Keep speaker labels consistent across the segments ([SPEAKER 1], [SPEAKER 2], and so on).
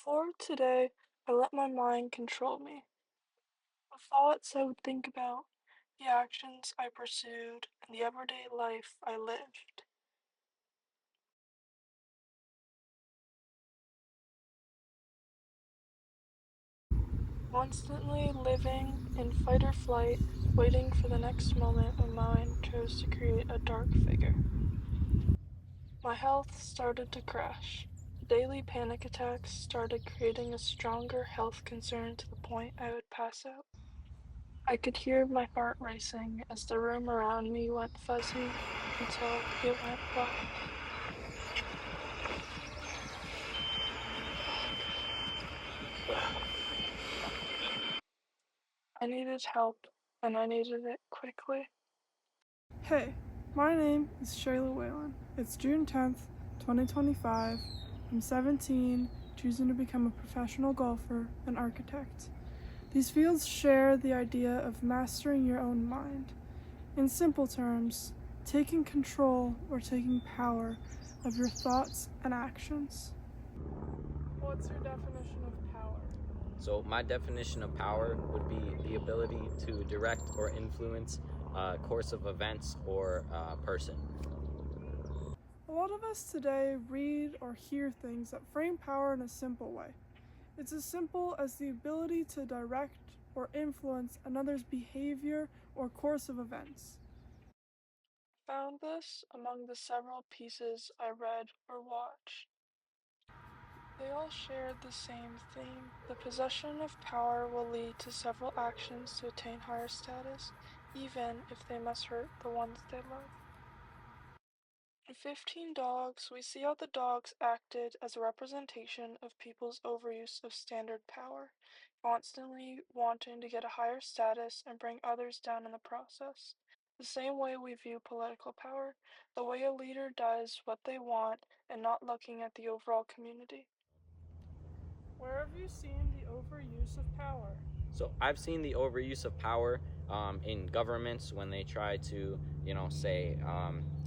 [SPEAKER 1] Before today, I let my mind control me. The thoughts I would think about, the actions I pursued, and the everyday life I lived. Constantly living in fight or flight, waiting for the next moment my mind chose to create a dark figure. My health started to crash. Daily panic attacks started creating a stronger health concern to the point I would pass out. I could hear my heart racing as the room around me went fuzzy until it went black. I needed help, and I needed it quickly.
[SPEAKER 2] Hey, my name is Shayla Whalen. It's June 10th, 2025. I'm 17, choosing to become a professional golfer and architect. These fields share the idea of mastering your own mind. In simple terms, taking control or taking power of your thoughts and actions. What's your definition of power?
[SPEAKER 3] So my definition of power would be the ability to direct or influence a course of events or a person.
[SPEAKER 2] A lot of us today read or hear things that frame power in a simple way. It's as simple as the ability to direct or influence another's behavior or course of events.
[SPEAKER 1] Found this among the several pieces I read or watched. They all shared the same theme. The possession of power will lead to several actions to attain higher status, even if they must hurt the ones they love. In 15 Dogs, we see how the dogs acted as a representation of people's overuse of standard power, constantly wanting to get a higher status and bring others down in the process. The same way we view political power, the way a leader does what they want and not looking at the overall community.
[SPEAKER 2] Where have you seen the overuse of power?
[SPEAKER 3] So I've seen the overuse of power in governments when they try to, say,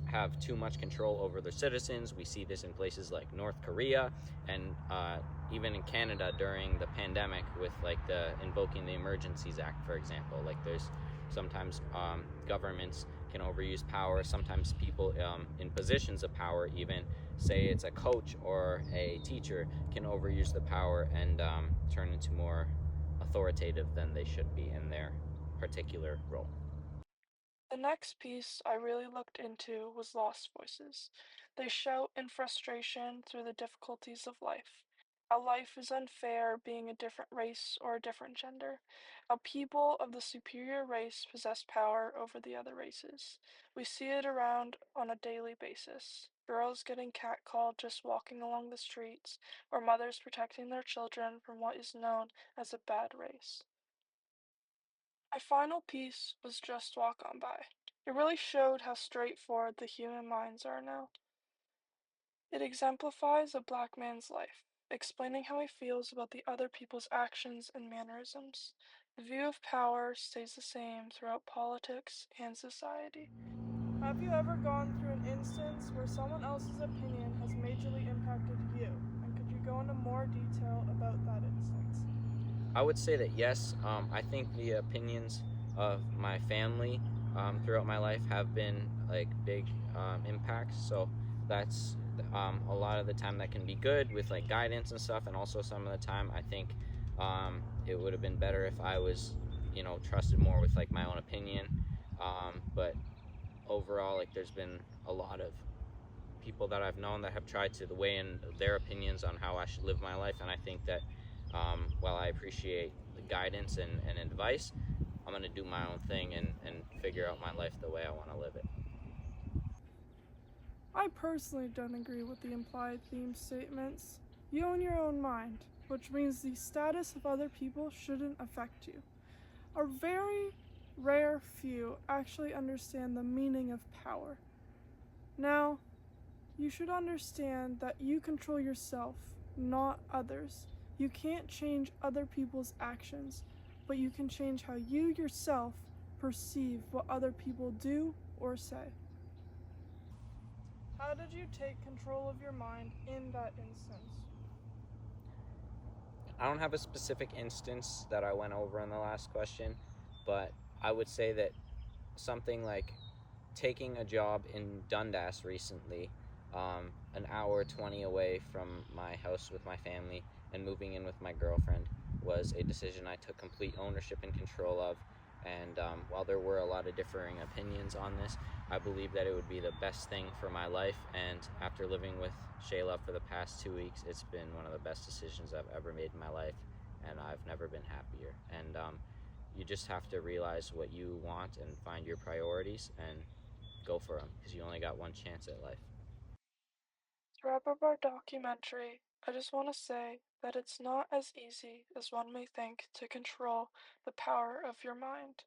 [SPEAKER 3] have too much control over their citizens. We see this in places like North Korea and even in Canada during the pandemic with like the invoking the Emergencies Act, for example. Like there's sometimes governments can overuse power. Sometimes people in positions of power, even say it's a coach or a teacher, can overuse the power and turn into more authoritative than they should be in their particular role.
[SPEAKER 1] The next piece I really looked into was Lost Voices. They shout in frustration through the difficulties of life. How life is unfair being a different race or a different gender. How people of the superior race possess power over the other races. We see it around on a daily basis. Girls getting catcalled just walking along the streets, or mothers protecting their children from what is known as a bad race. My final piece was Just Walk On By. It really showed how straightforward the human minds are now. It exemplifies a black man's life, explaining how he feels about the other people's actions and mannerisms. The view of power stays the same throughout politics and society.
[SPEAKER 2] Have you ever gone through an instance where someone else's opinion has majorly impacted you? And could you go into more detail about that instance?
[SPEAKER 3] I would say that yes. I think the opinions of my family throughout my life have been like big impacts. So that's a lot of the time that can be good with like guidance and stuff, and also some of the time I think it would have been better if I was, trusted more with like my own opinion. But overall, like there's been a lot of people that I've known that have tried to weigh in their opinions on how I should live my life, and I think that while I appreciate the guidance and advice, I'm gonna do my own thing and figure out my life the way I want to live it.
[SPEAKER 2] I personally don't agree with the implied theme statements. You own your own mind, which means the status of other people shouldn't affect you. A very rare few actually understand the meaning of power. Now, you should understand that you control yourself, not others. You can't change other people's actions, but you can change how you yourself perceive what other people do or say. How did you take control of your mind in that instance?
[SPEAKER 3] I don't have a specific instance that I went over in the last question, but I would say that something like taking a job in Dundas recently, an hour 20 away from my house with my family, and moving in with my girlfriend was a decision I took complete ownership and control of. And while there were a lot of differing opinions on this, I believe that it would be the best thing for my life. And after living with Shayla for the past 2 weeks, it's been one of the best decisions I've ever made in my life, and I've never been happier. And you just have to realize what you want and find your priorities and go for them, because you only got one chance at life.
[SPEAKER 1] To wrap up our documentary, I just want to say that it's not as easy as one may think to control the power of your mind.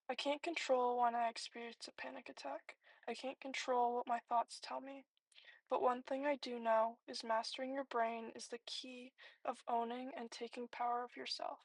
[SPEAKER 1] I can't control when I experience a panic attack. I can't control what my thoughts tell me. But one thing I do know is mastering your brain is the key of owning and taking power of yourself.